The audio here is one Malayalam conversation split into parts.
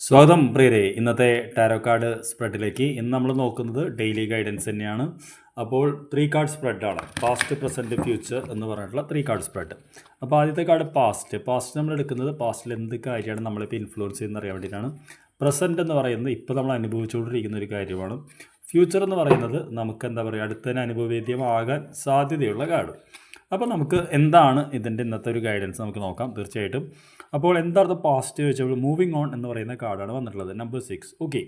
സ്വാഗതം പ്രിയരെ. ഇന്നത്തെ ടാരോ കാർഡ് സ്പ്രെഡിലേക്ക് ഇന്ന് നമ്മൾ നോക്കുന്നത് ഡെയിലി ഗൈഡൻസ് തന്നെയാണ്. അപ്പോൾ 3 കാർഡ് സ്പ്രെഡാണ്. പാസ്റ്റ്, പ്രസൻറ്റ്, ഫ്യൂച്ചർ എന്ന് പറഞ്ഞിട്ടുള്ള 3 കാർഡ് സ്പ്രെഡ്. അപ്പോൾ ആദ്യത്തെ കാർഡ് പാസ്റ്റ് നമ്മൾ എടുക്കുന്നത് പാസ്റ്റിൽ എന്ത് കാര്യമാണ് നമ്മളിപ്പോൾ ഇൻഫ്ലുവൻസ് ചെയ്യുന്നത് അറിയാൻ വേണ്ടിയിട്ടാണ്. പ്രസൻറ്റ് എന്ന് പറയുന്നത് ഇപ്പോൾ നമ്മൾ അനുഭവിച്ചുകൊണ്ടിരിക്കുന്ന ഒരു കാര്യമാണ്. ഫ്യൂച്ചർ എന്ന് പറയുന്നത് നമുക്ക് എന്താ പറയുക, അടുത്തതിന് അനുഭവവേദ്യമാകാൻ സാധ്യതയുള്ള കാർഡ്. അപ്പോൾ നമുക്ക് എന്താണ് ഇതിൻ്റെ ഇന്നത്തെ ഒരു ഗൈഡൻസ് നമുക്ക് നോക്കാം തീർച്ചയായിട്ടും. അപ്പോൾ എന്താണ് പാസ്റ്റ് ചോദിച്ചപ്പോൾ മൂവിങ് ഓൺ എന്ന് പറയുന്ന കാർഡാണ് വന്നിട്ടുള്ളത്, നമ്പർ 6. ഓക്കെ,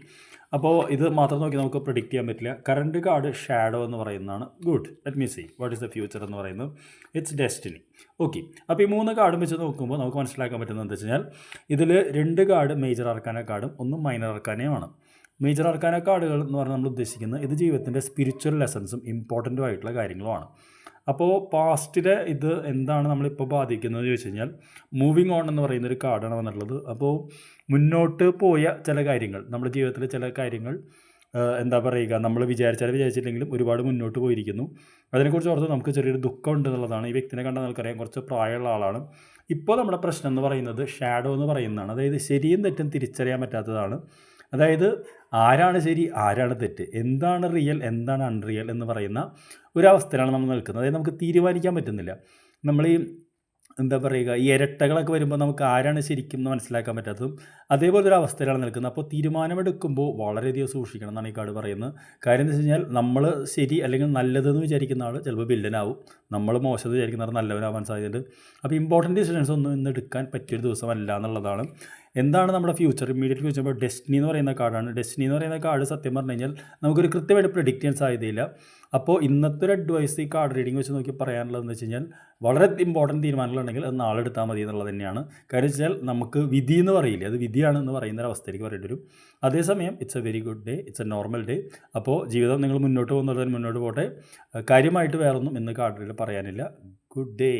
അപ്പോൾ ഇത് മാത്രം നോക്കി നമുക്ക് പ്രിഡിക്റ്റ് ചെയ്യാൻ പറ്റില്ല. കറണ്ട് കാർഡ് ഷാഡോ എന്ന് പറയുന്നതാണ്. Good, let me see what is the future എന്ന് പറയുന്നത്. It's destiny. ഓക്കെ, അപ്പോൾ ഈ 3 കാർഡും വെച്ച് നോക്കുമ്പോൾ നമുക്ക് മനസ്സിലാക്കാൻ പറ്റുന്നത് എന്താ വെച്ച് കഴിഞ്ഞാൽ ഇതിൽ 2 കാർഡ് മേജർ അർക്കാന കാർഡും 1 മൈനർ അർക്കാനയുമാണ്. മേജർ അർക്കാന കാർഡുകൾ എന്ന് പറഞ്ഞാൽ നമ്മൾ ഉദ്ദേശിക്കുന്നത് ഇത് ജീവിതത്തിൻ്റെ സ്പിരിച്വൽ ലെസൺസും ഇമ്പോർട്ടൻറ്റും ആയിട്ടുള്ള കാര്യങ്ങളുമാണ്. അപ്പോൾ പാസ്റ്റിലെ ഇത് എന്താണ് നമ്മളിപ്പോൾ ബാധിക്കുന്നത് ചോദിച്ചു കഴിഞ്ഞാൽ മൂവിങ് ഓൺ എന്ന് പറയുന്നൊരു കാർഡാണ് വന്നിട്ടുള്ളത്. അപ്പോൾ മുന്നോട്ട് പോയ ചില കാര്യങ്ങൾ, നമ്മുടെ ജീവിതത്തിലെ ചില കാര്യങ്ങൾ എന്താ പറയുക, നമ്മൾ വിചാരിച്ചില്ലെങ്കിലും ഒരുപാട് മുന്നോട്ട് പോയിരിക്കുന്നു. അതിനെക്കുറിച്ച് ഓർത്ത് നമുക്ക് ചെറിയൊരു ദുഃഖം ഉണ്ട് എന്നുള്ളതാണ്. ഈ വ്യക്തിനെ കണ്ടാൽ നമുക്കറിയാം കുറച്ച് പ്രായമുള്ള ആളാണ്. ഇപ്പോൾ നമ്മുടെ പ്രശ്നം എന്ന് പറയുന്നത് ഷാഡോ എന്ന് പറയുന്നതാണ്. അതായത് ശരിയും തെറ്റും തിരിച്ചറിയാൻ പറ്റാത്തതാണ്. അതായത് ആരാണ് ശരി, ആരാണ് തെറ്റ്, എന്താണ് റിയൽ, എന്താണ് അൺറിയൽ എന്ന് പറയുന്ന ഒരവസ്ഥയിലാണ് നമ്മൾ നിൽക്കുന്നത്. അതായത് നമുക്ക് തീരുമാനിക്കാൻ പറ്റുന്നില്ല. നമ്മൾ ഈ എന്താ പറയുക, ഈ ഇരട്ടകളൊക്കെ വരുമ്പോൾ നമുക്ക് ആരാണ് ശരിക്കും എന്ന് മനസ്സിലാക്കാൻ പറ്റാത്തതും അതേപോലൊരു അവസ്ഥയിലാണ് നിൽക്കുന്നത്. അപ്പോൾ തീരുമാനമെടുക്കുമ്പോൾ വളരെയധികം സൂക്ഷിക്കണം എന്നാണ് ഈ കാർഡ് പറയുന്നത്. കാര്യം എന്ന് വെച്ച് കഴിഞ്ഞാൽ നമ്മൾ ശരി അല്ലെങ്കിൽ നല്ലതെന്ന് വിചാരിക്കുന്ന ആൾ ചിലപ്പോൾ വില്ലനാവും, നമ്മൾ മോശം വിചാരിക്കുന്ന ആൾ നല്ലവനാവാൻ സാധ്യതയുണ്ട്. അപ്പോൾ ഇമ്പോർട്ടൻറ്റ് ഡിസിഷൻസ് ഒന്നും ഇന്ന് എടുക്കാൻ പറ്റിയൊരു ദിവസമല്ല എന്നുള്ളതാണ്. എന്താണ് നമ്മുടെ ഫ്യൂച്ചർ, ഇമ്മീഡിയറ്റ് ഫ്യൂച്ചർ? ഇപ്പോൾ ഡെസ്റ്റിനി എന്ന് പറയുന്ന കാർഡാണ്. ഡെസ്റ്റിനി എന്ന് പറയുന്ന കാർഡ് സത്യം പറഞ്ഞു കഴിഞ്ഞാൽ നമുക്കൊരു കൃത്യമായിട്ട് പ്രെഡിക്റ്റ് ചെയ്യാൻ സാധ്യതയില്ല. അപ്പോൾ ഇന്നത്തെ ഒരു അഡ്വൈസ് ഈ കാർഡ് റീഡിംഗ് വെച്ച് നോക്കി പറയാനുള്ളതെന്ന് വെച്ച് കഴിഞ്ഞാൽ വളരെ ഇമ്പോർട്ടൻറ്റ് തീരുമാനങ്ങളുണ്ടെങ്കിൽ അത് നാളെ എടുത്താൽ മതി എന്നുള്ളത് തന്നെയാണ്. കാര്യം വെച്ചാൽ നമുക്ക് വിധി എന്ന് പറയില്ലേ, അത് വിധിയാണെന്ന് പറയുന്ന ഒരു അവസ്ഥയിലേക്ക് പറയേണ്ടി വരും. അതേസമയം it's A very good day, it's A normal day. അപ്പോൾ ജീവിതം നിങ്ങൾ മുന്നോട്ട് പോകുന്നവർ മുന്നോട്ട് പോട്ടെ. കാര്യമായിട്ട് വേറൊന്നും ഇന്ന് കാർഡിൽ പറയാനില്ല. Good day.